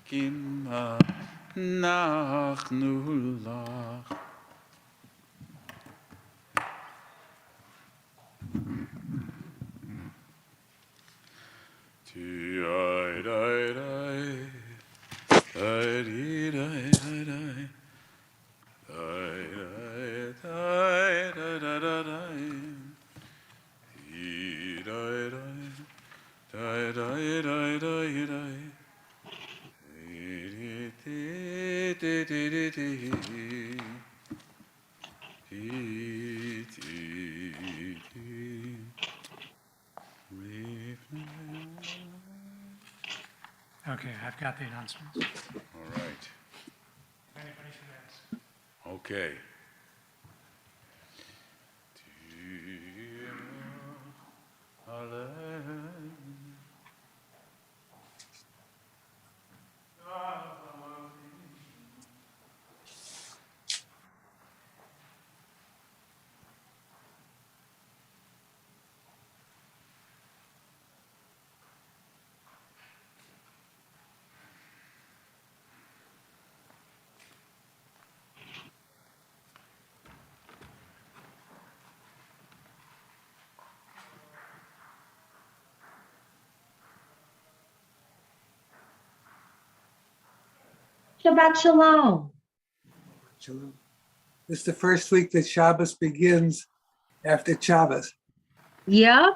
kima nachnu lach. Okay, I've got the announcements. All right. If anybody should ask. Okay. Shabbat Shalom. Shalom. This is the first week that Shabbos begins after Shabbos. Yep.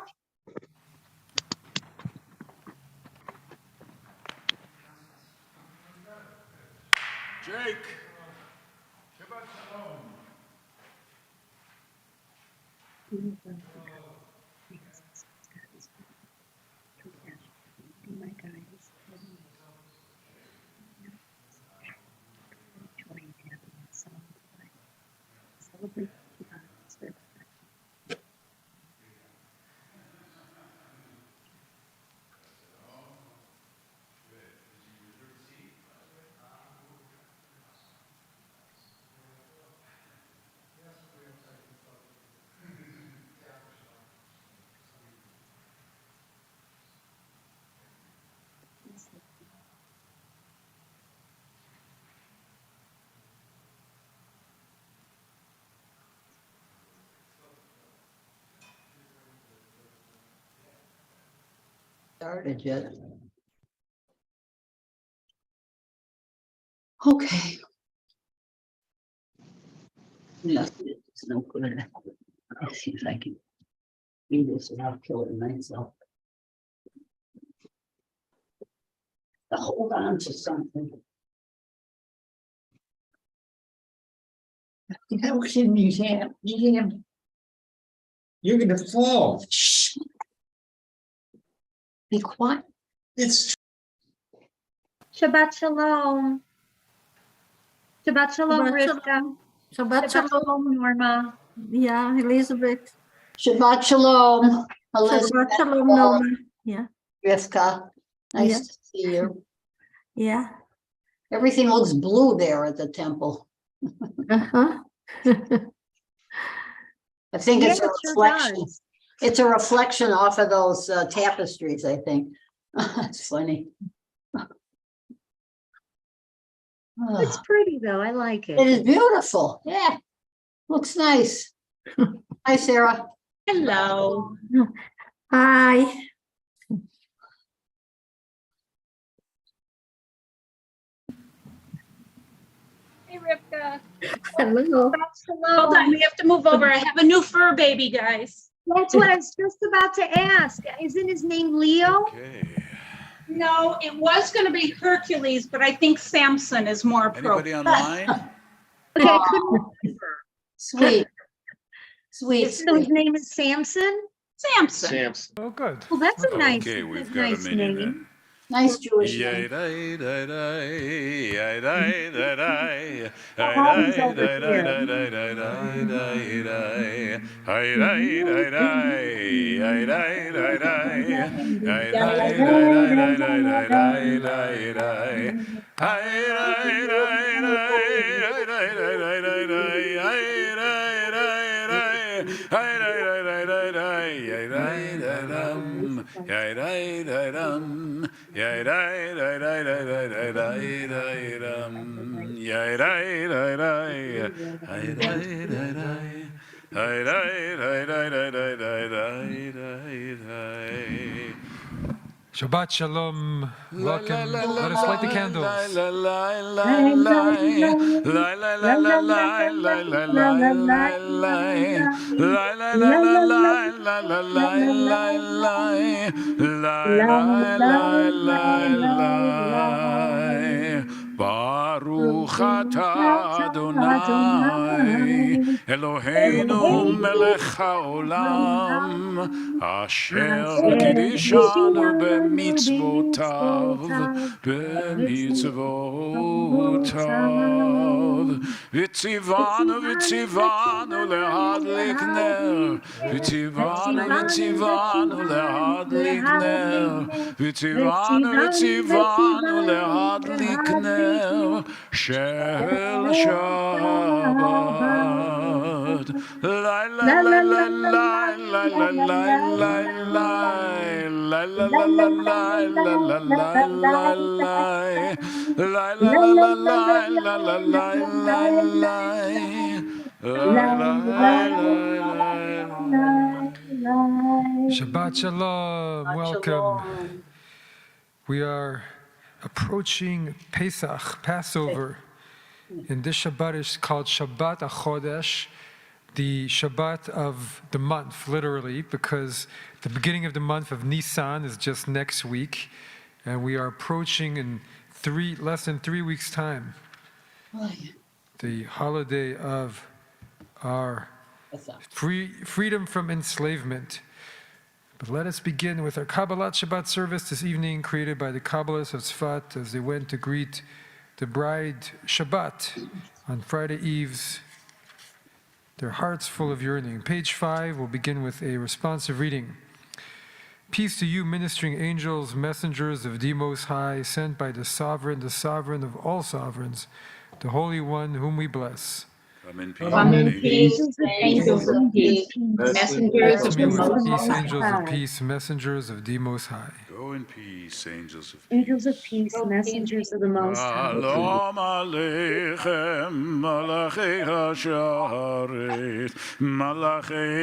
Jake. Shabbat Shalom. Started yet. Okay. Yeah, it's no good. I'll see if I can read this without killing myself. To hold on to something. I was in museum. You're gonna fall. Shh. Be quiet. It's Shabbat Shalom. Shabbat Shalom, Rivka. Shabbat Shalom. Norma. Yeah, Elizabeth. Shabbat Shalom, Elizabeth. Shabbat Shalom, Norma. Yeah, Rivka. Nice Yeah. to see you. yeah. Everything looks blue there at the temple. Uh-huh. I think it's Yeah, a it sure reflection. does. It's a reflection off of those tapestries, I think. It's funny. It's pretty though. I like It it. is beautiful. Yeah. Looks nice. Hi, Sarah. Hello. Hi. Hey, Rivka. Hello. Shabbat Hold on, Shalom. we have to move over. I have a new fur baby, guys. That's what I was just about to ask. Isn't his name Leo? Okay. No, it was going to be Hercules, but I think Samson is more Anybody appropriate. online? Okay, I couldn't remember. Sweet. Sweet, So his sweet. name is Samson? Samson. Samson. Oh, good. Well, that's a nice, Okay, we've got a nice mini name. then. Nice Jewish name. The hall's over here. Shabbat Shalom. Welcome. Let us light the candles. Baruch atah Adonai Eloheinu melech haolam Asher kiddushanu b'mitzvotav Vitzivanu lehadlik ner Vitzivanu lehadlik ner Vitzivanu lehadlik ner Shel Shabbat La la la la la la la la la la La la la la la la la la la la La la la la la la la la la Shabbat Shalom. Welcome. We are approaching Pesach, Passover. And this Shabbat is called Shabbat HaChodesh, the Shabbat of the month, literally, because the beginning of the month of Nisan is just next week, and we are approaching in less than 3 weeks' time the holiday of our freedom from enslavement. But let us begin with our Kabbalat Shabbat service this evening, created by the Kabbalists of Tzfat as they went to greet the bride Shabbat on Friday eves, their hearts full of yearning. Page 5 will begin with a responsive reading. Peace to you, ministering angels, messengers of the Most High, sent by the sovereign of all sovereigns, the Holy One whom we bless. Come in peace, angels of peace, messengers of the With Most peace, High. angels of peace, messengers of the Most High. Go in peace, angels of peace. Angels of peace, messengers of the Most High. Shalom Aleichem, Malachei HaSharet, Malachei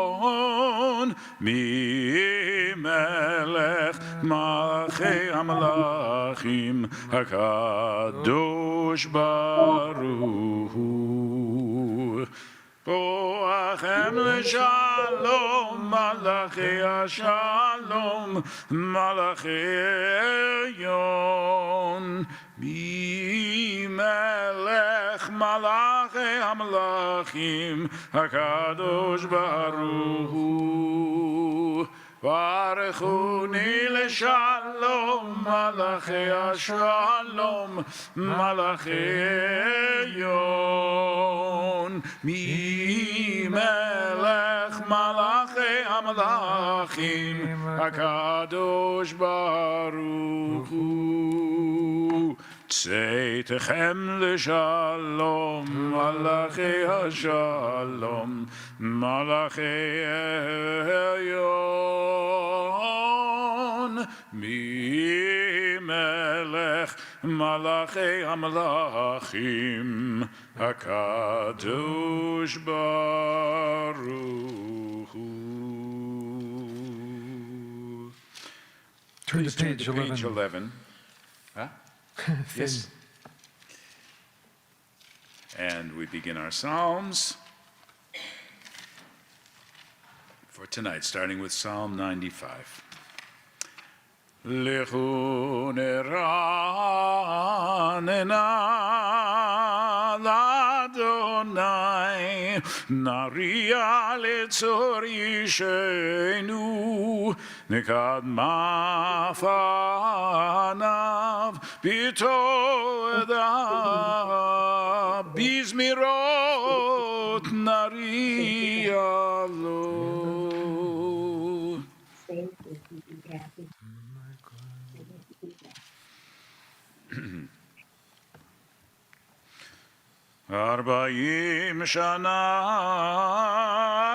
Elyon, Mi Melech, Malachei HaMalachim, HaKadosh Baruch Hu. Boachem l'shalom, Malachei HaShalom, Malachei Elyon, Melech Malachei HaMalachim, HaKadosh Baruch Hu. Baruchuni l'shalom, Malachei HaShalom, Malachei Elyon, Melech Malachei HaMalachim, HaKadosh Baruch Hu. Tzeitechem l'shalom, Malachei HaShalom, Malachei Elyon, Melech Malachei HaMalachim, HaKadosh Baruch Hu. Turn to Please turn page to 11. page 11. Huh? Yes. And we begin our Psalms for tonight, starting with Psalm 95. Lechu neranena l'Adonai, naria letzor yishenu, nekad mafanav, bitoda, bizmirot naria lo. 40 שנה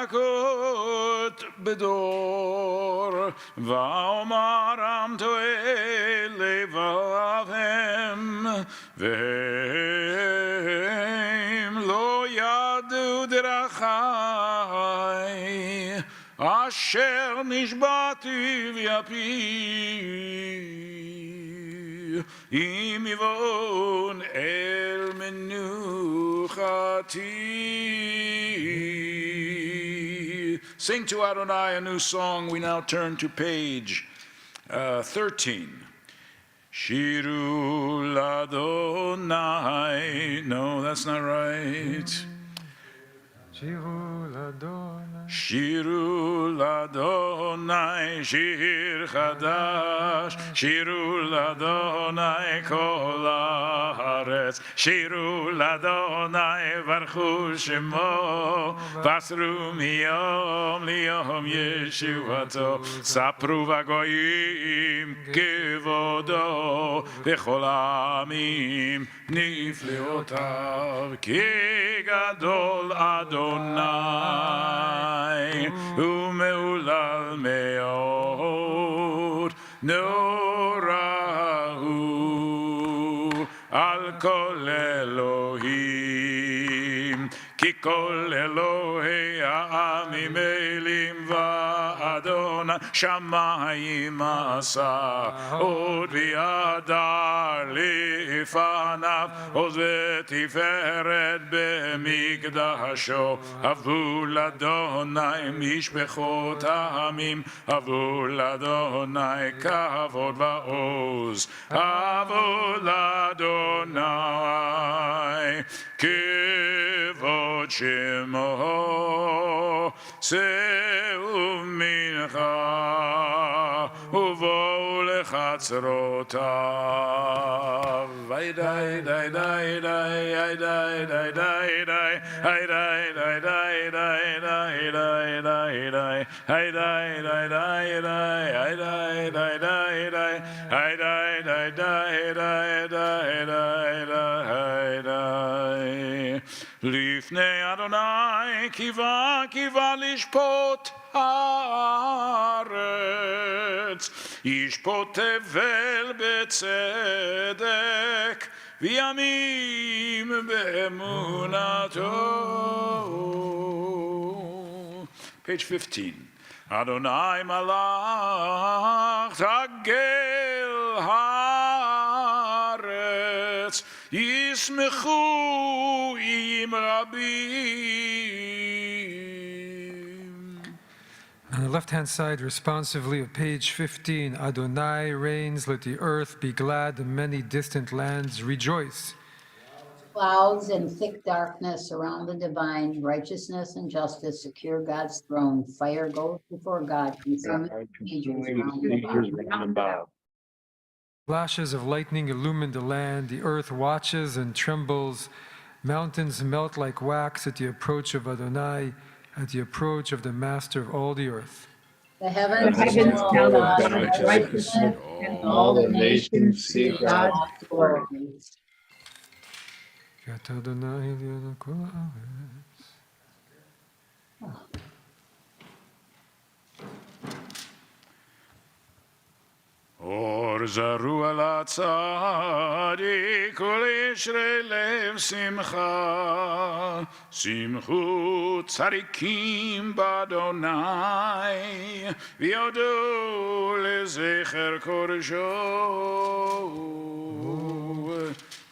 כות בדור, ואומרם טועה לבבם, והם לא ידעו דרכי, אשר נשבעתי ויפי. אם יבון אל מנוחתי. Sing to Adonai a new song. We now turn to page 13. Shiru ladonai. No, that's not right. שירו לאדוני. שירו לאדוני שיר חדש, שירו לאדוני כל הארץ, שירו לאדוני ברכו שמו, בסרו מיום ליום ישועתו, ספרו בגויים כבודו, בכל העמים נפלאותיו, כי גדול אדוני ומהולל מאוד, נורא הוא על כל אלוהים, כי כל אלוהי העמים אלים ואדוני שמיים עשה, עוד וידר לפניו, עוז ותפארת במקדשו. אבו לאדוני משפחות העמים, אבו לאדוני כבוד ועוז, אבו לאדוני כבוד שמו, שאו מנחה ובואו לחצרותיו. די די די די די די די די די לפני אדוני קיווה קיווה לשפוט הארץ, ישפוט תבל בצדק וימים באמונתו. Page 15. אדוני מלך תגל הארץ, ישמחו עם רבים. On the left-hand side, responsively of page 15, Adonai reigns, let the earth be glad, the many distant lands rejoice. Clouds and thick darkness surround the divine, righteousness and justice secure God's throne. Fire goes before God, consuming procedures round about. Flashes of lightning illumine the land, the earth watches and trembles, mountains melt like wax at the approach of Adonai, at the approach of the master of all the earth. The heavens tell God's God's righteousness, and all the nations see God's glory. Gat Adonai li'adon kol haaretz. אור זרו על הצדיק ולישרי לב שמחה, שמחו צדיקים באדוני ויודו לזכר קודשו.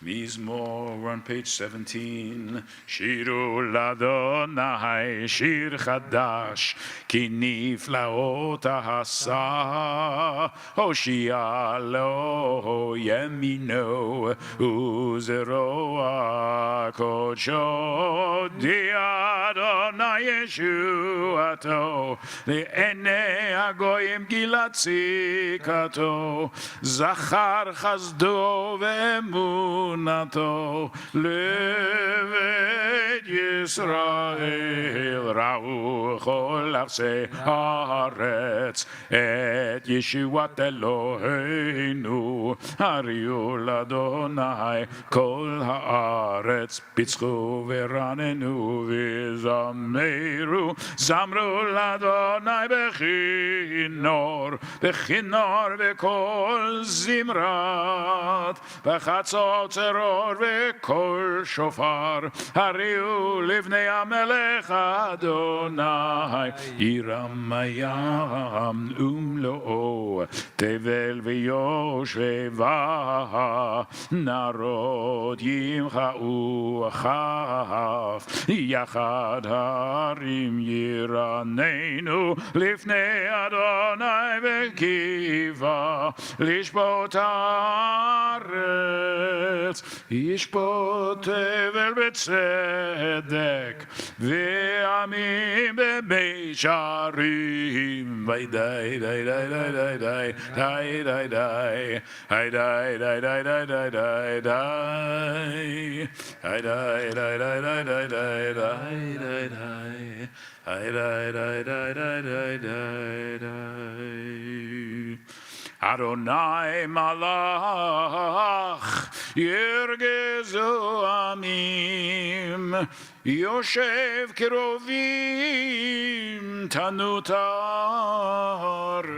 Mizmor, we're on page 17. Shiru ladonai shir chadash, ki niflaot hasa, Hoshia lo yemino, uzeroa kodsho di Adonai. Adonai Yeshuato, לעיני הגויים גילה צדקתו, זכר חסדו ואמונתו, לבית ישראל ראו כל ארצי הארץ, את ישועת אלוהינו, הריעו לאדוני כל הארץ, פיצחו ורננו וזמרו, זמרו לאדוני בכינור, בכינור וכל זמרת, בחצות צרור וכל שופר, הריעו לבני המלך אדוני, ירם הים ומלואו, תבל ויושבה, נרוד ימחאו כף, יחד הרים ירננו, לפני אדוני בקיבה, לשפוט הארץ, ישפוט תבל בצדק, ועמים במישרים, וידי די די די די די די די די די די די די די די די Adonai malach ירגזו עמים, יושב קרובים תנות הארץ.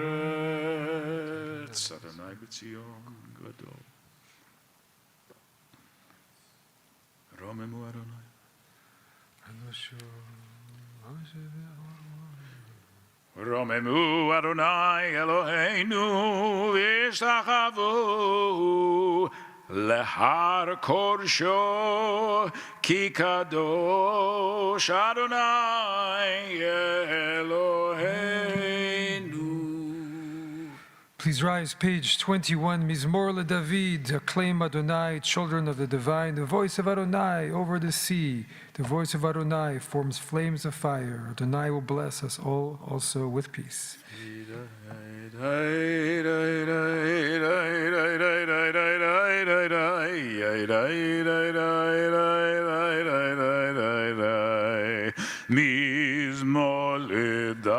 אדוני בציון גדול. רוממו אדוני. רוממו אדוני אלוהינו והשתחוו להר קודשו כי קדוש אדוני אלוהינו. Please rise, page 21, Mizmor LeDavid, acclaim Adonai, children of the divine, the voice of Adonai over the sea, the voice of Adonai forms flames of fire. Adonai will bless us all also with peace. מזמור לדוד,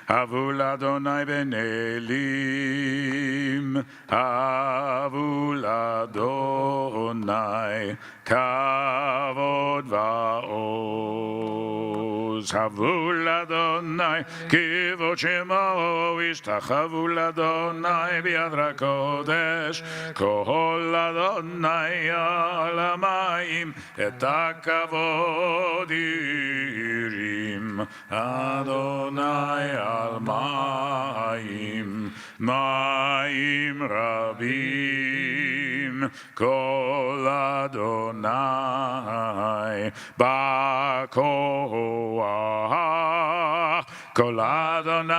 אבו לאדוני בנעלים, אבו לאדוני כבוד ועוז, אבו לאדוני כבוד שמו, השתחוו לאדוני ביד הקודש, כל אדוני על המים את הכבוד ירים, אדוני על מים, מים רבים, כל אדוני בכוח, כל אדוני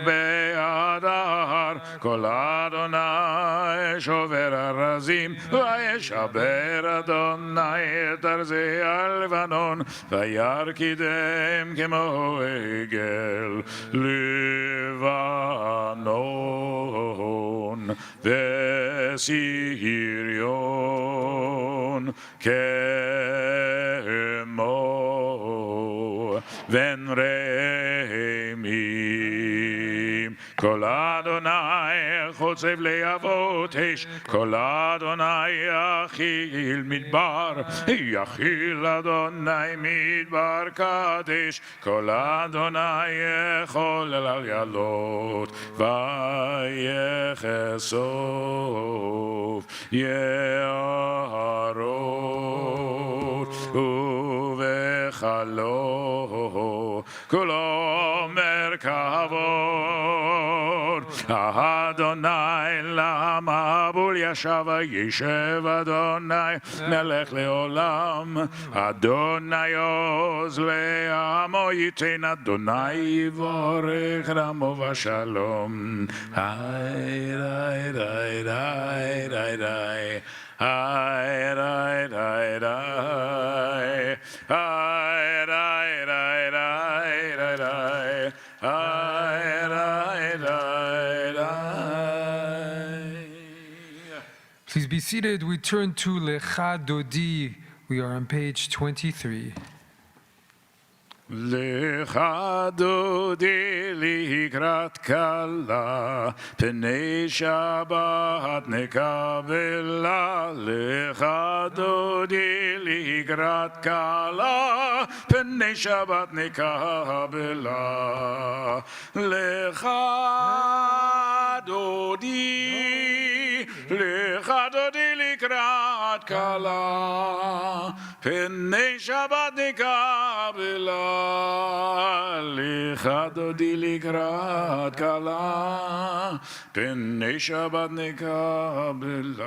בהדר, כל אדוני שובר ארזים, וישבר אדוני את ארזי הלבנון, וירקידם כמו עגל לבנון, וסיריון כמו בן רמים. כל אדוני חוצב להבות אש, כל אדוני יכיל מדבר, יכיל אדוני מדבר קדש, כל אדוני יכול אל יעלות, ויחשוף יערות ובחלו כולו מרכבות. אדוני למבול ישב וישב, אדוני מלך לעולם, אדוני עוז לעמו ייתן, אדוני יברך רמו ושלום. היי די די די די די Please be seated. We turn to Lecha Dodi. We are on page 23. לך דודי לקראת כלה, פני שבת נקבלה. לך דודי לקראת כלה, פני שבת נקבלה. לך דודי, לך דודי לקראת כלה, פני שבת נקבלה. לך דודי לקראת כלה, פני שבת נקבלה.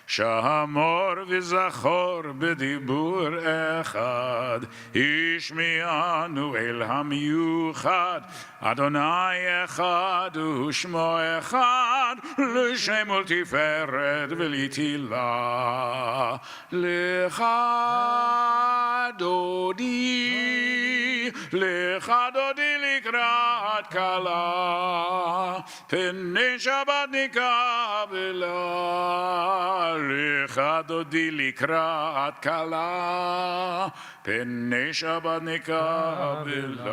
שמור וזכור בדיבור אחד, השמיענו אל המיוחד. אדוני אחד ושמו אחד, לשם ולתפארת ולתהילה. לך דודי, לך דודי לקראת כלה, פני שבת נקבלה. לך דודי לקראת כלה, פני שבת נקבלה.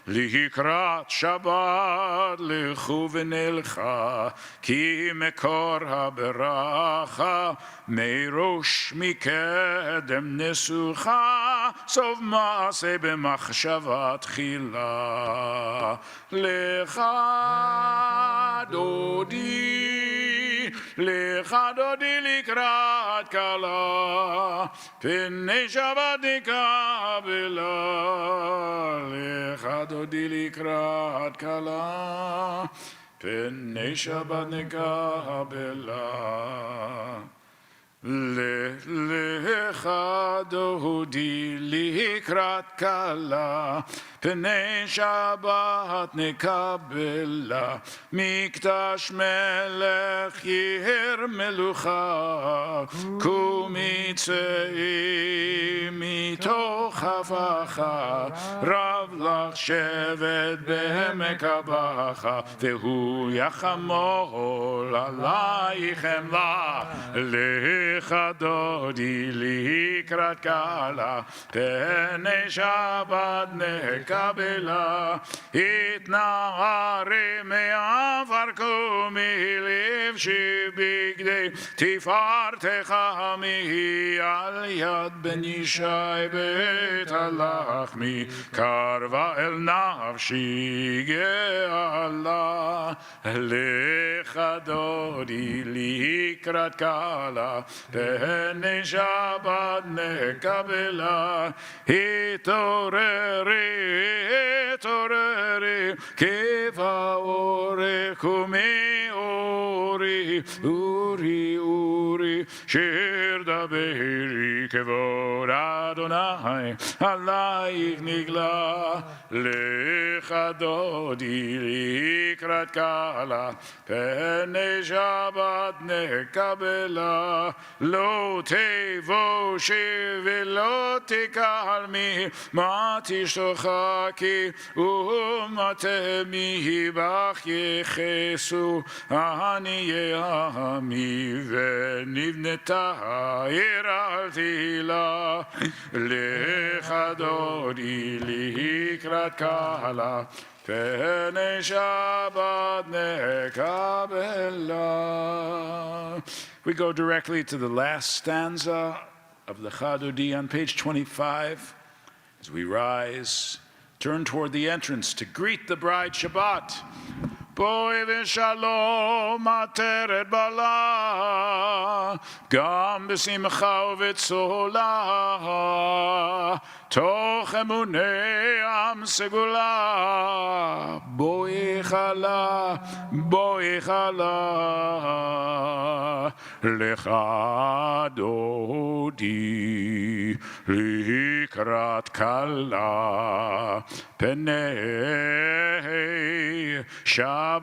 לקראת שבת לכו ונלכה, כי מקור הברכה, מראש מקדם נסוכה, סוף מעשה במחשבה תחילה. לך דודי, לך דודי לקראת כלה, פני שבת נקבלה. לך דודי לקראת כלה, פני שבת נקבלה. לך דודי לקראת כלה, פני שבת נקבלה. מקדש מלך יהר מלוכה, קומי צאי מתוך הפכה. רב לך שבט בעמק הבכה, והוא יחמול עלייך חמלה. לך דודי לקראת כלה, פני שבת נקבלה. התנערי מעבר קומי לבשי בגדי תפארתך עמי. על יד בן ישי בית הלחמי, קרבה אל נפשי גאלה. לך דודי לקראת כלה, פני שבת נקבלה. התעוררי, התעוררי, כבאורך ומאורי. אורי, אורי, שיר דברי, כבוד אדוני עלייך נגלה. לך דודי לקראת כלה, פני שבת נקבלה. לא תבושי ולא תקלמי, מה תשתחקי ומה תמי בך יחסו עניי עמי, ונבנתה עיר על תהילה. לך דודי לקראת כלה, פני שבת נקבלה. We go directly to the last stanza of the Chadodi on page 25. As we rise, turn toward the entrance to greet the bride Shabbat. בואי ושלום עטרת בלה, גם בשמחה ובצהלה, תוך אמוני עם סגולה. בואי חלה, בואי חלה, לך דודי לקראת כלה, פני שבת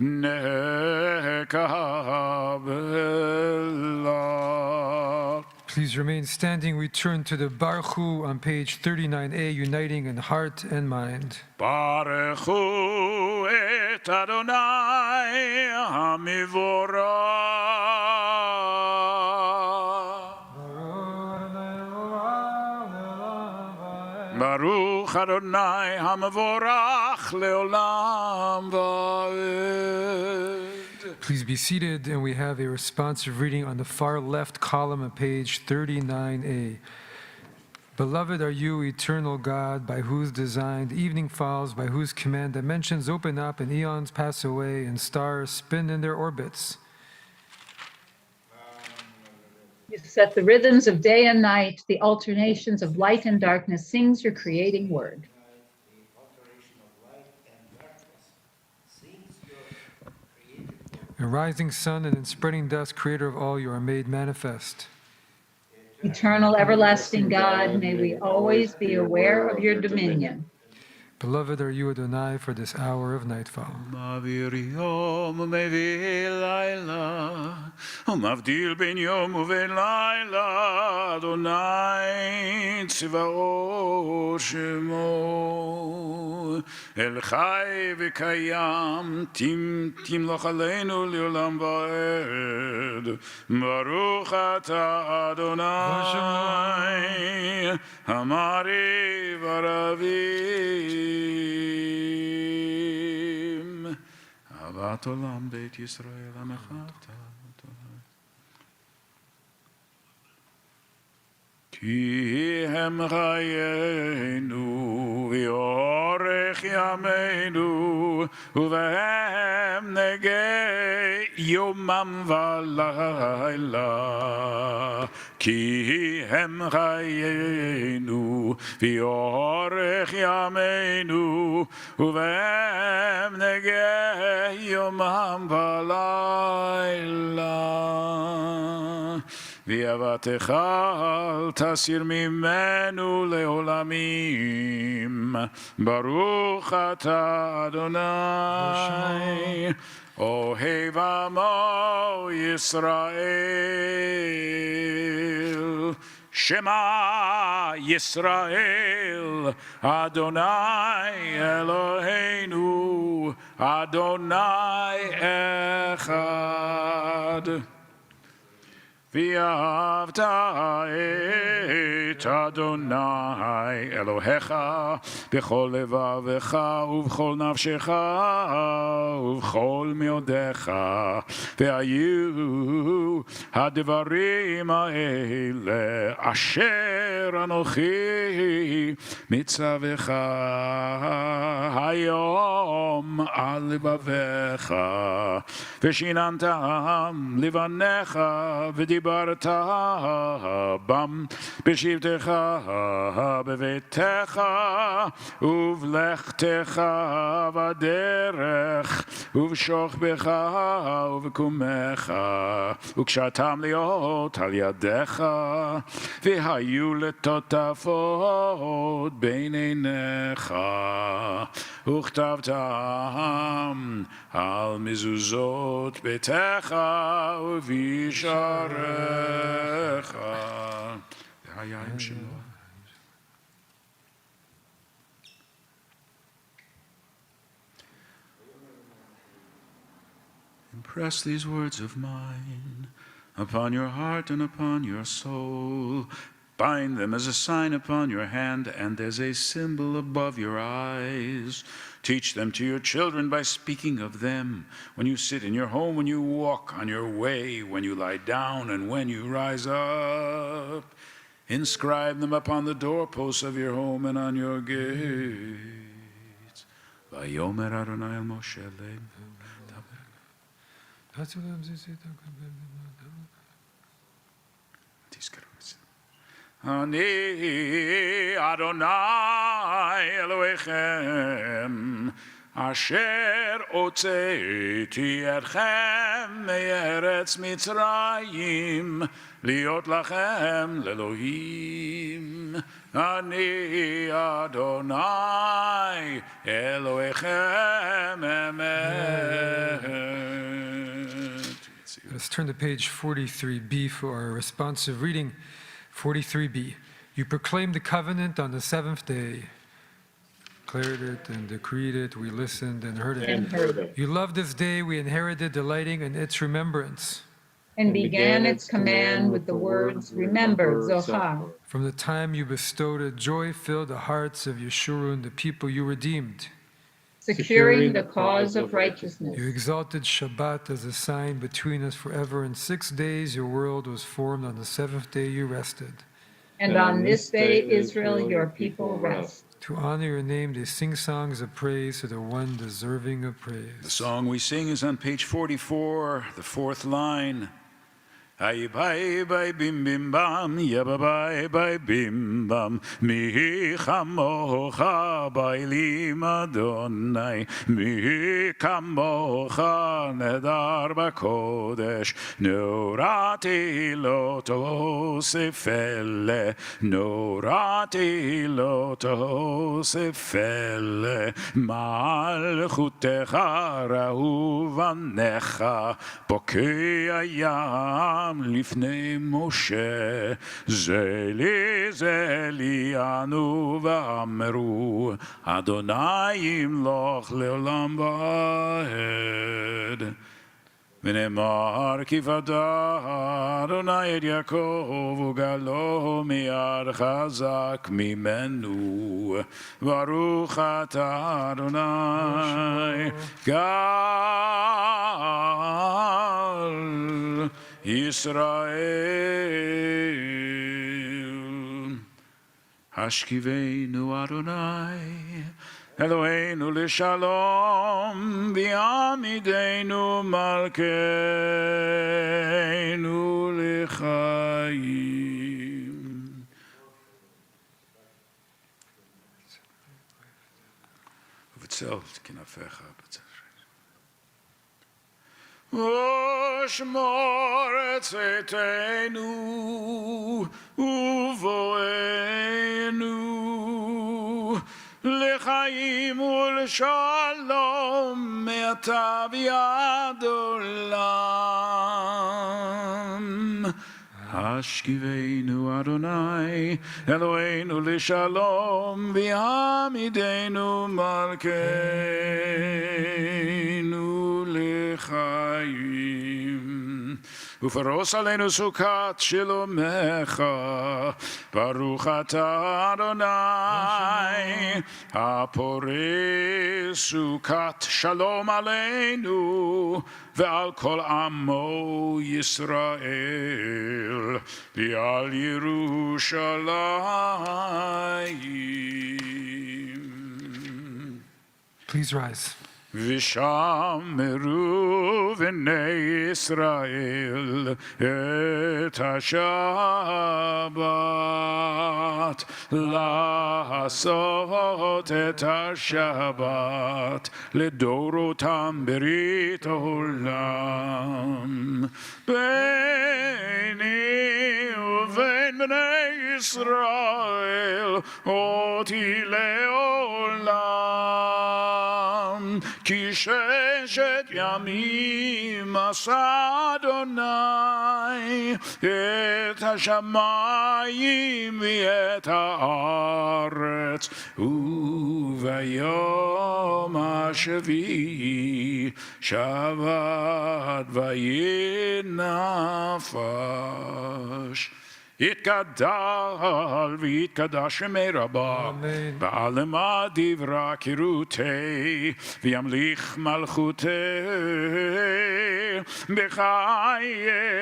נקבלה. Please remain standing. We turn to the Baruch Hu on page 39a, uniting in heart and mind. ברכו את אדוני המבורך. ברוך אדוני המבורך לעולם ועד. Please be seated, and we have a responsive reading on the far left column of page 39a. Beloved are you, eternal God, by whose design the evening falls, by whose command dimensions open up and eons pass away and stars spin in their orbits. You set the rhythms of day and night, the alternations of light and darkness sings your creating word. A rising sun and in spreading dust, creator of all, you are made manifest. Eternal, everlasting God, may we always be aware of your dominion. Beloved are you, Adonai, for this hour of nightfall. מעביר יום ומביא לילה, ומבדיל בין יום ובין לילה, אדוני צבאות שמו. אל חי וקיים, תמלוך עלינו לעולם ועד. ברוך אתה אדוני, המעריב הרבים. אהבת עולם בית ישראל הנחת. כי הם חיינו ואורך ימינו ובהם נגי יומם ולילה. כי הם חיינו ואורך ימינו ובהם נגי יומם ולילה. ואהבתך אל תסיר ממנו לעולמים. ברוך אתה אדוני, אוהב עמו ישראל. שמע ישראל, אדוני אלוהינו, אדוני אחד. ואהבת את אדוני אלוהיך בכל לבבך ובכל נפשך ובכל מאודיך. והיו הדברים האלה אשר אנוכי מצווך היום על לבביך, ושיננתם לבניך ודיברת בם בשבתך בביתך ובלכתך בדרך ובשוכבך ובקומך וקשרתם להיות על ידיך, והיו לטוטפות בין עיניך וכתבתם על מזוזות ביתך ובשעריך. והיה עם שלו. Impress these words of mine upon your heart and upon your soul. Bind them as a sign upon your hand and as a symbol above your eyes. Teach them to your children by speaking of them when you sit in your home, when you walk on your way, when you lie down, and when you rise up. Inscribe them upon the doorposts of your home and on your gates. Vayomer Adonai el Moshe Ani Adonai Elohechem אשר הוצאתי אתכם מארץ מצרים, להיות לכם לאלוהים. אני אדוני אלוהיכם אמת. Let's turn to page 43b for our responsive reading. 43b. You proclaimed the covenant on the seventh day. Declared it and decreed it. We listened and heard it. You loved this day. We inherited, delighting in its remembrance. And began its command with the words, remember, Zohar. From the time you bestowed it, joy filled the hearts of Yeshurun, the people you redeemed. Securing the cause of righteousness. You exalted Shabbat as a sign between us forever. In 6 days your world was formed. On the seventh day you rested. And on this day Israel, your people, rest. To honor your name, they sing songs of praise to the one deserving of praise. The song we sing is on page 44, the fourth line. Ay bye bye bim bim bam, ya bye bye bim bam. Mi chamocha bailim Adonai, mi kamocha nedar bakodesh. Norati lo tosefele, norati lo tosefele. Malchutecha rahuvanecha, bokei ayam. לפני משה, זלי אנו ואמרו, אדוני ימלוך לעולם ועד. ונאמר כי ודע אדוני את יעקב וגאלו מיד חזק ממנו. ברוך אתה אדוני גאל ישראל. השכיבנו אדוני אלוהינו לשלום, ויעמידנו מלכנו לחיים. ובצל כנפיך בצל. ושמור את צאתנו ובואנו לחיים ולשלום מעתה ועד עולם. השכיבנו אדוני אלוהינו לשלום, ויעמידנו מלכנו לחיים. ופרוס עלינו סוכת שלומך, ברוך אתה אדוני הפורס סוכת שלום עלינו ועל כל עמו ישראל ועל ירושלים. Please rise. ושמרו בני ישראל את השבת, לעשות את השבת לדורותם ברית עולם. ביני ובין בני ישראל אותי לעולם. כי ששת ימים עשה אדוני את השמיים ואת הארץ, וביום השביעי שבת וינפש. יתגדל ויתקדש שמי רבה, בעלמא דברה קירותי, וימליך מלכותי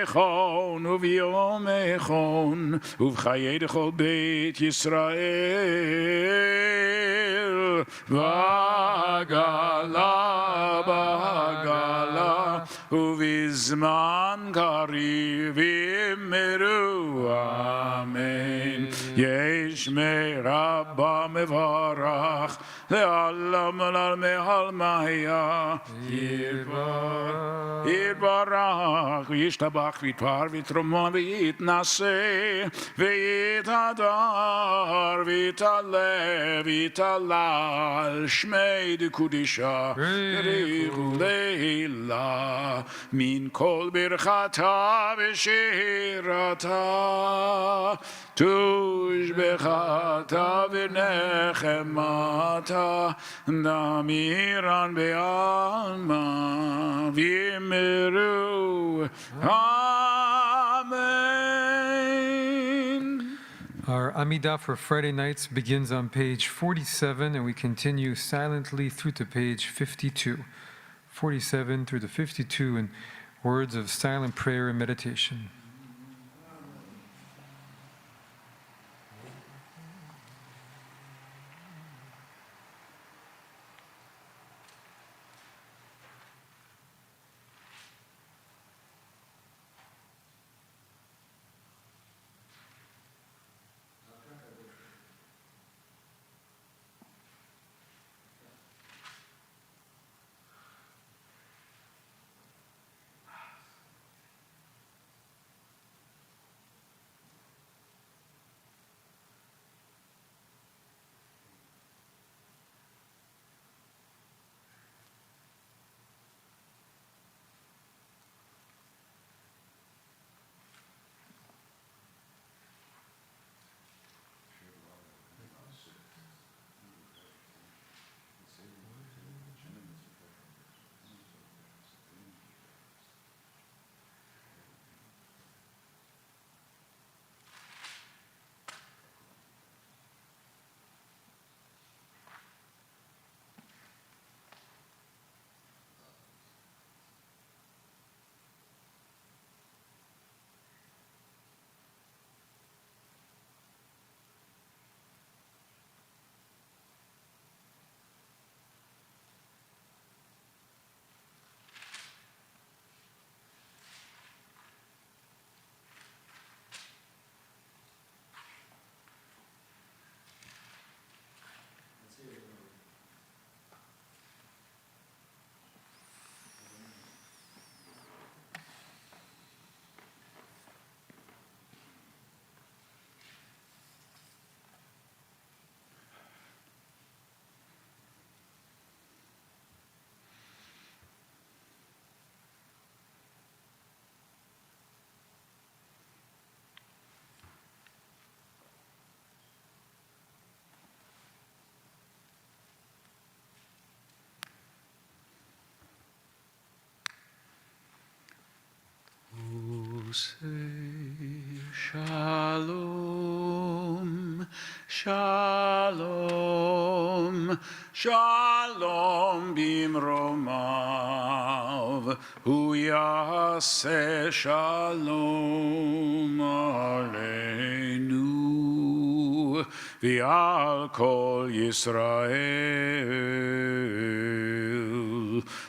בחייכון וביומכון ובחיי כל בית ישראל. בעגלה בעגלה ובזמן קריב יאמרו אמן. שמי רבה מברך, לעולם עולם מהלמיה, יתברך וישתבח ויתפאר ויתרומם ויתנשא ויתהדר ויתעלה ויתהלל שמי דקודשה בריחו לילה מן כל ברכתה ושירתה תושבחתה ונחמתה נמירן בעלמא ויאמרו Amen. Our Amidah for Friday nights begins on page 47, and we continue silently through to page 52. 47 through to 52 in words of silent prayer and meditation. Shalom, shalom, shalom bimromav, hu yaseh shalom aleinu, v'al kol Yisrael,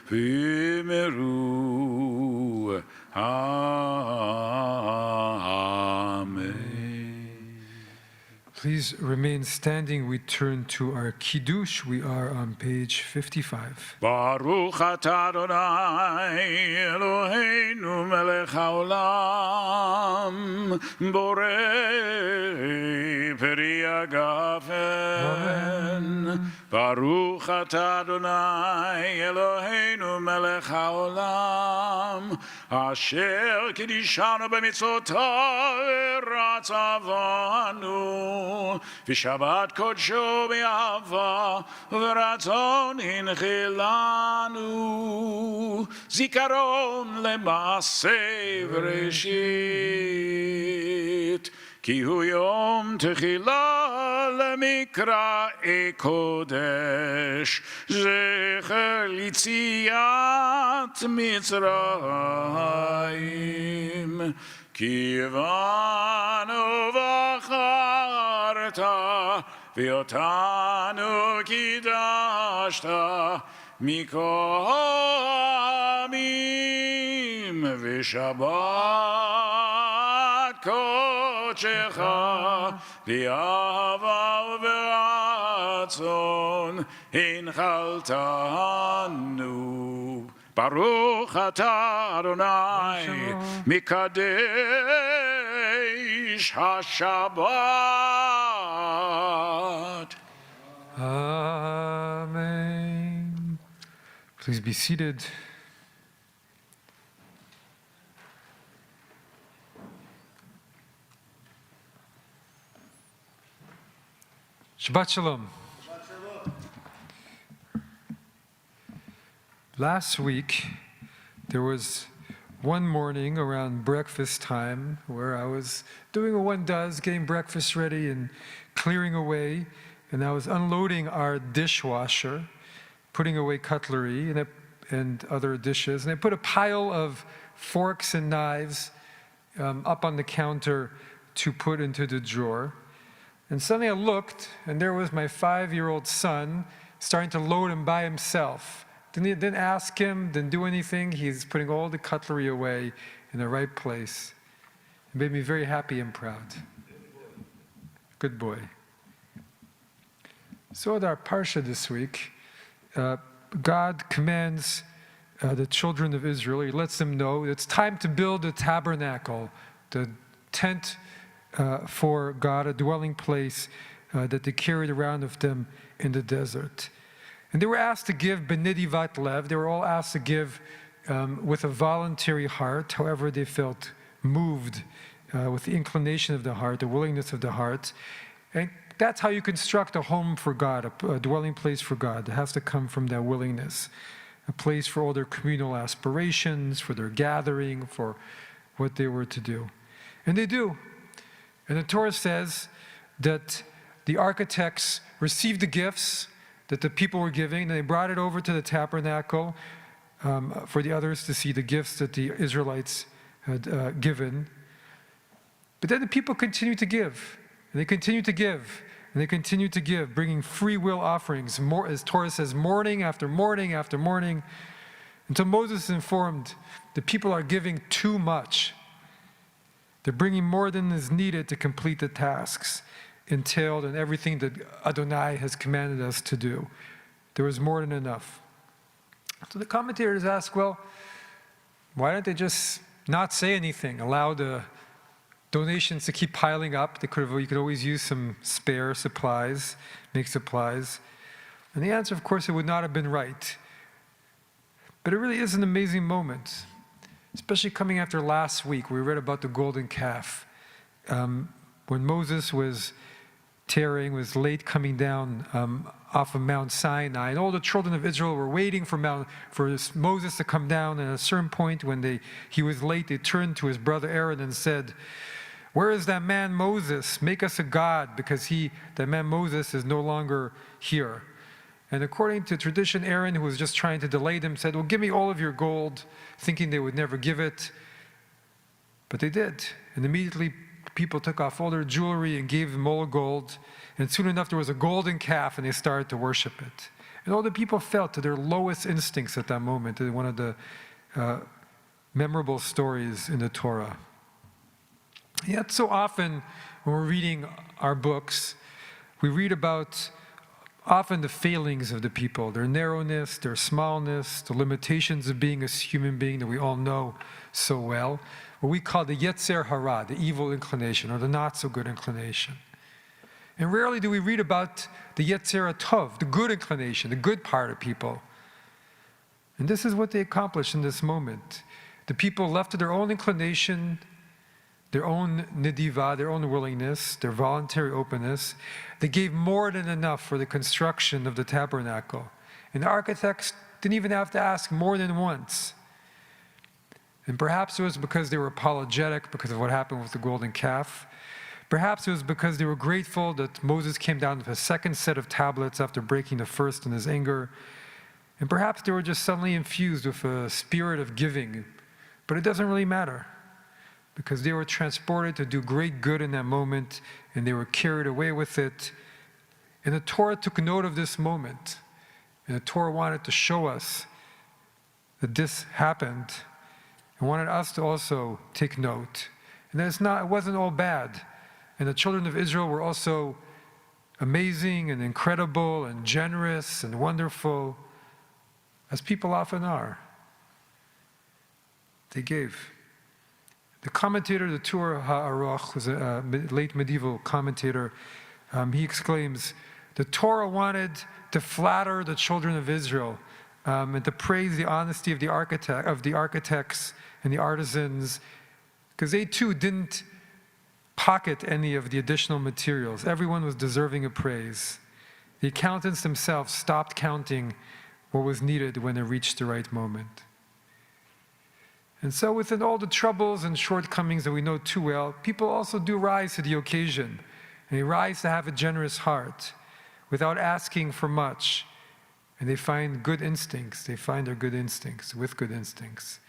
v'yimeru Amen. Please remain standing. We turn to our Kiddush. We are on page 55. Baruch atah Adonai Eloheinu melech haolam borei peri hagafen. Baruch atah Adonai Eloheinu melech haolam asher kidishanu b'mitzvotav v'ratzavanu v'shabbat kodsho b'ahava v'ratzon hinchilanu zikaron le'maseh v'reshit כי הוא יום תחילה למקראי קודש, זכר ליציאת מצרים. כי בנו בחרת, ואותנו קידשת, מכל העמים, ושבת קודש קודשך, באהבה וברצון, הנחלתנו. ברוך אתה אדוני, מקדש השבת. Amen. Please be seated. Shabbat Shalom. Last week, there was one morning around breakfast time where I was doing what one does, getting breakfast ready and clearing away, and I was unloading our dishwasher, putting away cutlery and other dishes, and I put a pile of forks and knives up on the counter to put into the drawer. And suddenly I looked, and there was my 5-year-old son starting to load them by himself. Didn't ask him, didn't do anything. He's putting all the cutlery away in the right place. It made me very happy and proud. Good boy. So at our Parsha this week, God commands the children of Israel, He lets them know it's time to build a tabernacle, the tent for God, a dwelling place that they carried around with them in the desert. And they were asked to give b'nidivat lev. They were all asked to give with a voluntary heart, however they felt moved with the inclination of the heart, the willingness of the heart. And that's how you construct a home for God, a dwelling place for God. It has to come from that willingness. A place for all their communal aspirations, for their gathering, for what they were to do. And they do. And the Torah says that the architects received the gifts that the people were giving, and they brought it over to the tabernacle for the others to see the gifts that the Israelites had given. But then the people continued to give, and they continued to give, and they continued to give, bringing free will offerings, more, as Torah says, morning after morning after morning, until Moses is informed the people are giving too much. They're bringing more than is needed to complete the tasks entailed and everything that Adonai has commanded us to do. There was more than enough. So the commentators ask, well, why don't they just not say anything, allow the donations to keep piling up? You could always use some spare supplies, make supplies. And the answer, of course, it would not have been right. But it really is an amazing moment, especially coming after last week. We read about the golden calf. When Moses was late coming down off of Mount Sinai, and all the children of Israel were waiting for Moses to come down. And at a certain point, when he was late, they turned to his brother Aaron and said, "Where is that man Moses? Make us a god, because that man Moses is no longer here." And according to tradition, Aaron, who was just trying to delay them, said, "Well, give me all of your gold," thinking they would never give it. But they did. And immediately people took off all their jewelry and gave them all the gold. And soon enough, there was a golden calf, and they started to worship it. And all the people felt to their lowest instincts at that moment. One of the memorable stories in the Torah. Yet so often, when we're reading our books, we read about often the failings of the people, their narrowness, their smallness, the limitations of being a human being that we all know so well. What we call the Yetzer Hara, the evil inclination, or the not-so-good inclination. And rarely do we read about the Yetzer Tov, the good inclination, the good part of people. And this is what they accomplished in this moment. The people left to their own inclination, their own nediva, their own willingness, their voluntary openness. They gave more than enough for the construction of the tabernacle. And the architects didn't even have to ask more than once. And perhaps it was because they were apologetic because of what happened with the golden calf. Perhaps it was because they were grateful that Moses came down with a second set of tablets after breaking the first in his anger. And perhaps they were just suddenly infused with a spirit of giving. But it doesn't really matter, because they were transported to do great good in that moment, and they were carried away with it. And the Torah took note of this moment. And the Torah wanted to show us that this happened, and wanted us to also take note. And that it wasn't all bad. And the children of Israel were also amazing and incredible and generous and wonderful, as people often are. They gave. The commentator, the Tur HaAruch, was a late medieval commentator, he exclaims, the Torah wanted to flatter the children of Israel and to praise the honesty of the architects and the artisans, because they too didn't pocket any of the additional materials. Everyone was deserving of praise. The accountants themselves stopped counting what was needed when it reached the right moment. And so within all the troubles and shortcomings that we know too well, people also do rise to the occasion. And they rise to have a generous heart without asking for much. And they find good instincts. They find their good instincts with good instincts.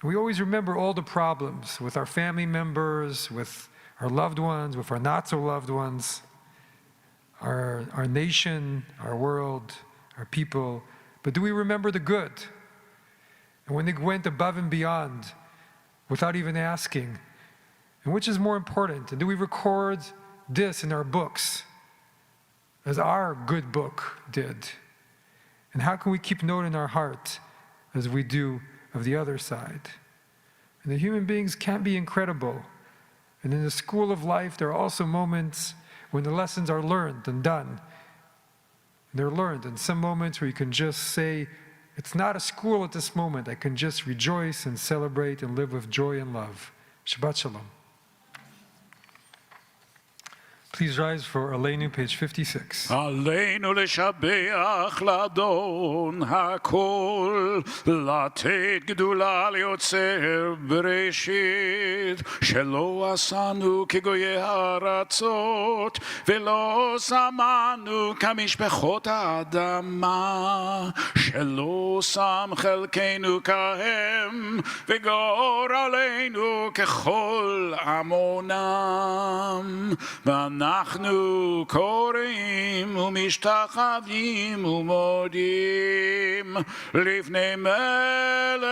And we always remember all the problems with our family members, with our loved ones, with our not so loved ones, our nation, our world, our people. But do we remember the good? And when they went above and beyond without even asking? And which is more important? And do we record this in our books as our good book did? And how can we keep note in our heart as we do of the other side? And the human beings can be incredible. And in the school of life, there are also moments when the lessons are learned and done. And they're learned, and some moments where you can just say, it's not a school at this moment. I can just rejoice and celebrate and live with joy and love. Shabbat Shalom. Please rise for Aleinu, page 56. עלינו לשבח לאדון הכל, לתת גדולה ליוצר בראשית, שלא עשנו כגויי הארצות, ולא שמנו כמשפחות האדמה, שלא שם חלקנו כהם, וגורלנו ככל עמונם. אנחנו קוראים ומשתחווים ומודים לפני מלך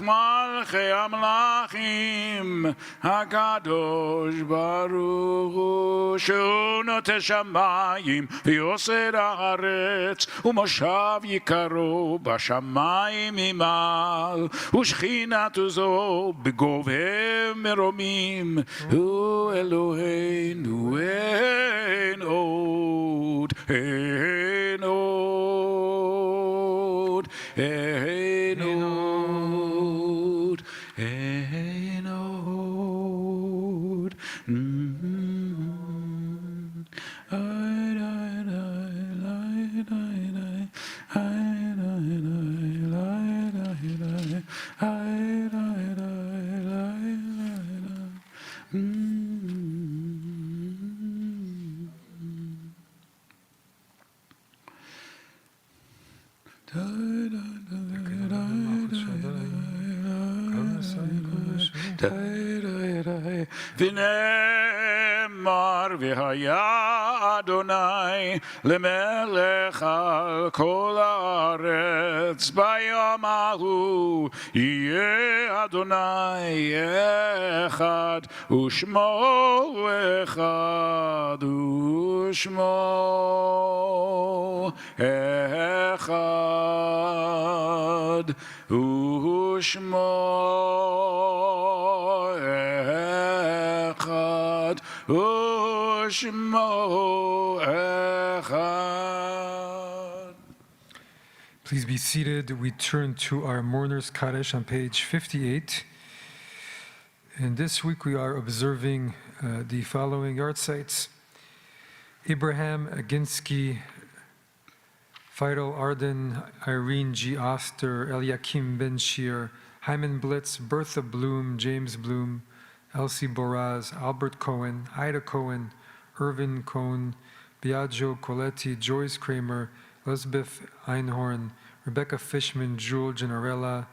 מלכי המלכים הקדוש ברוך הוא, שהוא נוטה שמיים ויוסד הארץ, ומושב יקרו בשמיים ממעל, ושכינתו זו בגובה מרומים, הוא אלוהינו אין עוד, אין עוד, אין עוד, אין עוד. ונאמר והיה אדוני למלך על כל הארץ, ביום ההוא יהיה אדוני אחד ושמו אחד ושמו אחד ושמו אחד ושמו אחד. Please be seated. We turn to our Mourner's Kaddish on page 58. And this week we are observing the following yahrzeits. Abraham Aginsky, Fidel Arden, Irene G. Oster, Eliakim Ben Shir, Hyman Blitz, Bertha Bloom, James Bloom, Elsie Boraz, Albert Cohen, Ida Cohen, Irvin Cohn, Biagio Coletti, Joyce Kramer, Elizabeth Einhorn, Rebecca Fishman, Jewel Generella,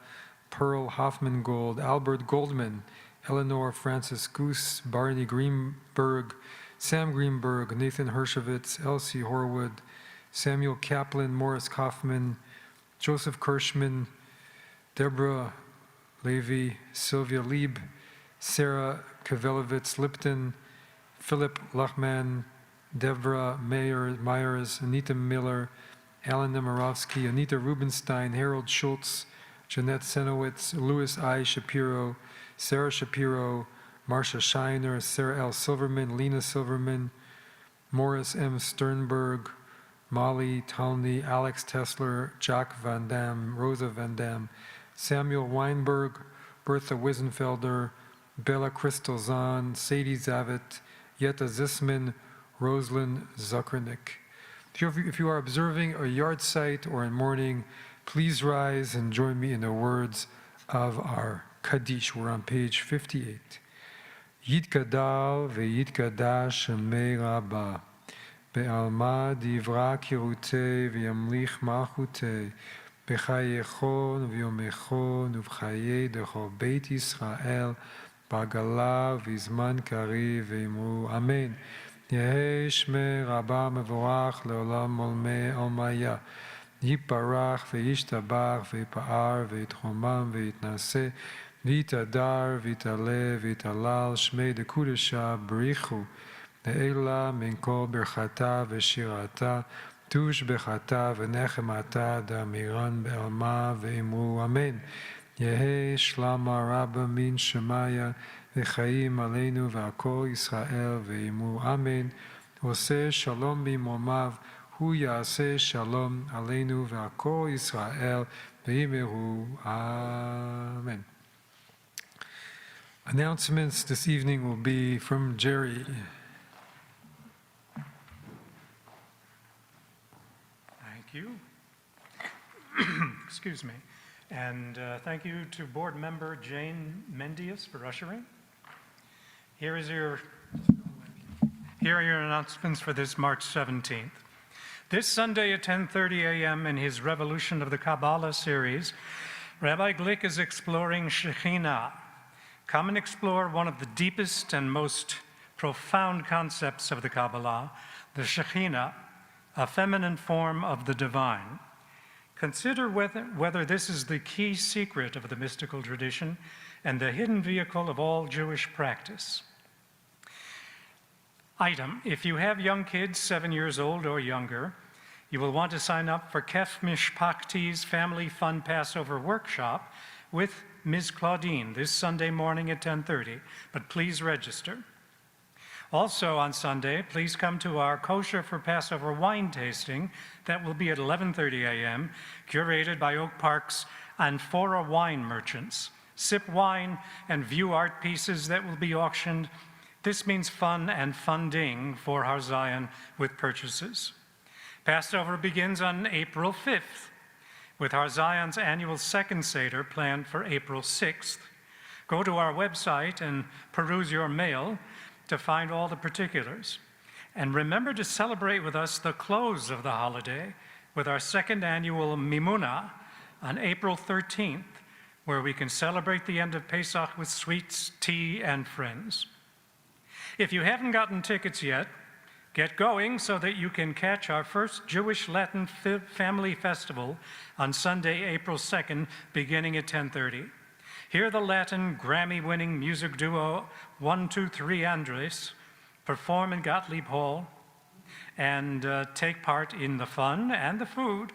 Pearl Hoffman Gold, Albert Goldman, Eleanor Francis Goose, Barney Greenberg, Sam Greenberg, Nathan Hershowitz, Elsie Horwood, Samuel Kaplan, Morris Kaufman, Joseph Kirschman, Deborah Levy, Sylvia Lieb, Sarah Kavelovitz Lipton, Philip Lachman, Deborah Myers, Anita Miller, Alan Nemirovsky, Anita Rubenstein, Harold Schultz, Jeanette Senowitz, Louis I. Shapiro, Sarah Shapiro, Marcia Shiner, Sarah L. Silverman, Lena Silverman, Morris M. Sternberg, Molly Talney, Alex Tesler, Jack Van Dam, Rosa Van Dam, Samuel Weinberg, Bertha Wisenfelder, Bella Crystal Zahn, Sadie Zavit, Yetta Zisman, Rosalind Zuckernick. If you are observing a yard site or in mourning, please rise and join me in the words of our Kaddish. We're on page 58. Yitkadal ve'yitkadash shemei Rabba, be'alma divra kirutei ve'yamlich malchutei, b'chayechon ve'yomechon u'b'chayei dechol Beit Yisrael, b'agala v'zman kari ve'imru. Amen. Yehei shmei Rabba mevorach le'olam olmei olmaya. Yiparach ve'yishtabach ve'pa'ar ve'yitchomam ve'yitnaseh v'yitadar v'yitale v'yitalal shmei dekudesha b'richu le'ela min kol birchata ve'shirata tush bechata v'nechemata da'miran be'alma ve'imru. Amen. Yehei shlama rabba min shemaya v'chaim aleinu v'akol Yisrael ve'imru. Amen. Oseh shalom b'imomav hu yaseh shalom aleinu v'akol Yisrael ve'imru. Amen. Announcements this evening will be from Jerry. Thank you. Excuse me. And thank you to board member Jane Mendius for ushering. Here are your announcements for this March 17th. This Sunday at 10:30 a.m. in his Revolution of the Kabbalah series, Rabbi Glick is exploring Shekhinah. Come and explore one of the deepest and most profound concepts of the Kabbalah, the Shekhinah, a feminine form of the divine. Consider whether this is the key secret of the mystical tradition and the hidden vehicle of all Jewish practice. Item: if you have young kids 7 years old or younger, you will want to sign up for Kef Mishpachti's Family Fun Passover Workshop with Ms. Claudine this Sunday morning at 10:30, but please register. Also on Sunday, please come to our Kosher for Passover wine tasting that will be at 11:30 a.m., curated by Oak Park's Amphora wine merchants. Sip wine and view art pieces that will be auctioned. This means fun and funding for Har Zion with purchases. Passover begins on April 5th, with Har Zion's annual second Seder planned for April 6th. Go to our website and peruse your mail to find all the particulars. And remember to celebrate with us the close of the holiday with our second annual Mimuna on April 13th, where we can celebrate the end of Pesach with sweets, tea, and friends. If you haven't gotten tickets yet, get going so that you can catch our first Jewish Latin Family Festival on Sunday, April 2nd, beginning at 10:30. Hear the Latin Grammy-winning music duo 123 Andres perform in Gottlieb Hall and take part in the fun and the food.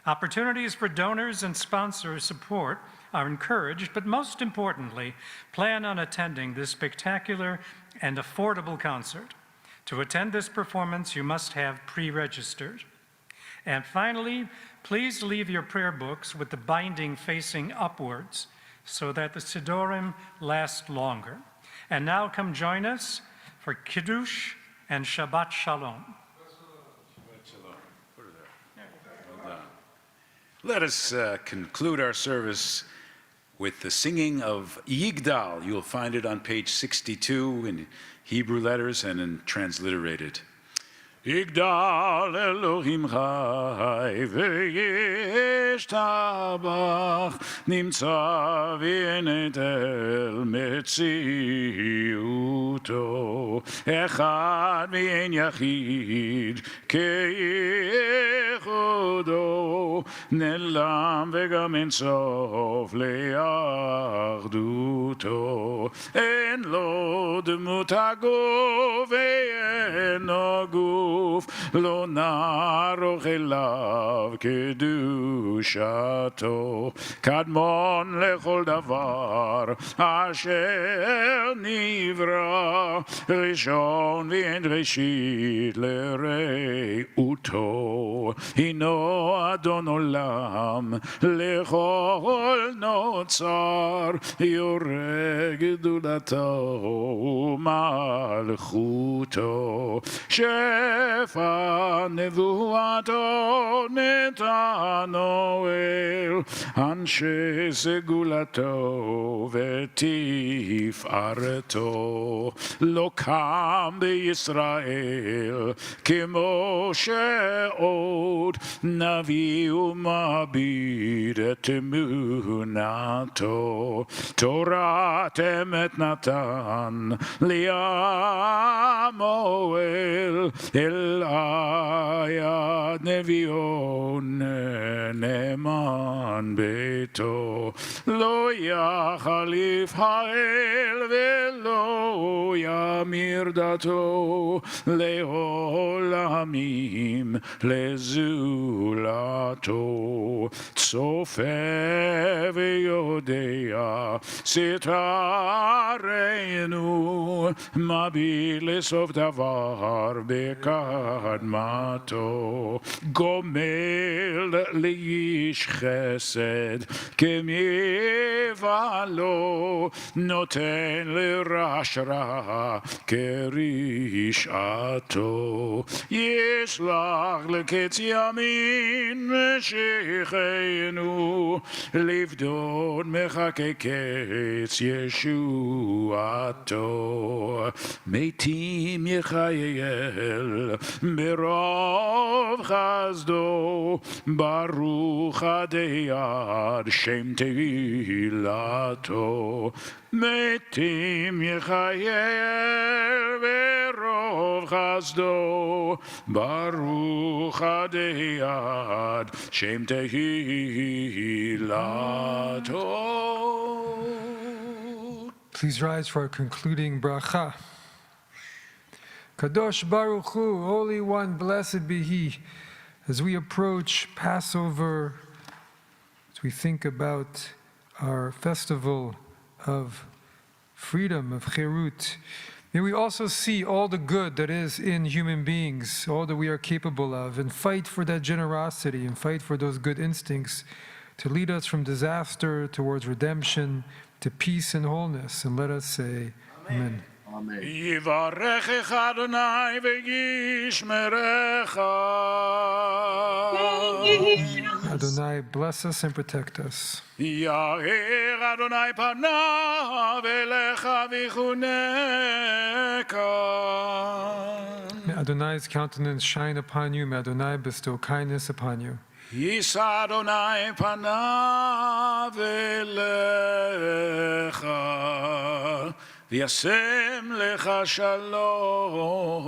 Opportunities for donors and sponsor support are encouraged, but most importantly, plan on attending this spectacular and affordable concert. To attend this performance, you must have pre-registered. And finally, please leave your prayer books with the binding facing upwards so that the Sidorim last longer. And now come join us for Kiddush and Shabbat Shalom. Let us conclude our service with the singing of Yigdal. You'll find it on page 62 in Hebrew letters and in transliterated. יגדל אלוהים חי וישתבח, נמצא וינד אל מציאותו, אחד ואין יחיד כייחודו, נעלם וגם אין סוף לאחדותו, אין לו דמות הגוף ואינו גוף, לא נערוך אליו קדושתו, קדמון לכל דבר אשר נברא, ראשון ואין ראשית לרעותו, הינו אדון עולם לכל נוצר, יורה גדולתו ומלכותו, שפע נבואתו נתנו אל אנשי סגולתו ותפארתו, לא קם בישראל כמו שעוד נביא ומביט את אמונתו, תורת אמת נתן לעמו אל היד נביאו נאמן ביתו, לא יחליף האל ולא ימיר דתו, לעולמים לזולתו, צופה ויודע סתרנו, מביט לסוף דבר בקדמתו, גומל לאיש חסד כמבעלו, נותן לרש רע כרשעתו, ישלח לקץ ימין משיחנו, לפדות מחכה קץ ישועתו, מתים יחייל ברוב חסדו, ברוך הדיין שם תהילתו, מתים יחייל ברוב חסדו, ברוך הדיין שם תהילתו. Please rise for our concluding bracha. Kadosh Baruch Hu, Holy One, blessed be He. As we approach Passover, as we think about our festival of freedom, of Cherut, may we also see all the good that is in human beings, all that we are capable of, and fight for that generosity and fight for those good instincts to lead us from disaster towards redemption, to peace and wholeness. And let us say, Amen. יברכך אדוני וישמרך. Adonai, bless us and protect us. יאיר אדוני פניו אליך ויחונך. May Adonai's countenance shine upon you. May Adonai bestow kindness upon you. יישא אדוני פניו אליך וישם לך שלום.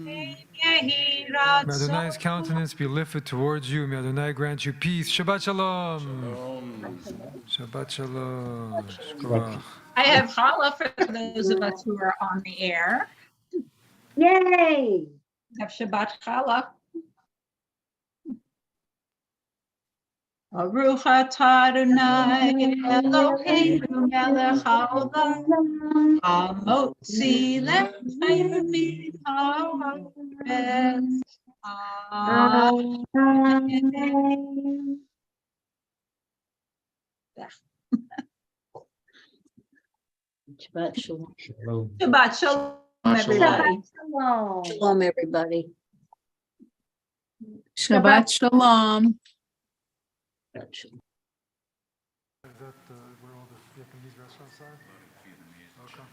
יהי May Adonai's רצון. countenance be lifted towards you. May Adonai grant you peace. Shabbat shalom. Shabbat shalom. Shkoach. I have challah for those of us who are on the air. Yay! Have Shabbat challah. Baruch atah Adonai Eloheinu melech haolam hamotzi l'chaim min haaretz. Amen. Shabbat shalom. Shabbat shalom, everybody. Shalom. Shalom, everybody. Shabbat shalom. Shabbat shalom. Is that where all the Vietnamese restaurants are? Okay.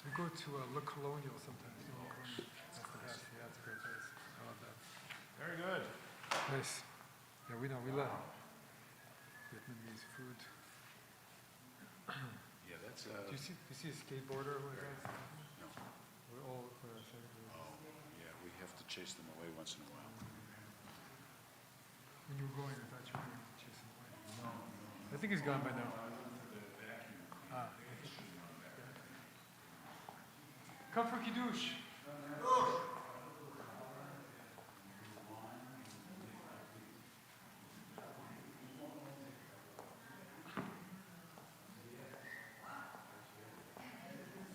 We go to Le Colonial sometimes. Nice. Yeah, we know. We love Vietnamese food. Yeah, that's, Do you see a skateboarder over there? no. We're all, Yeah, we have to chase them away once in a while. when you were going, I thought you were going to chase him away. I think he's gone by now. Come for Kiddush.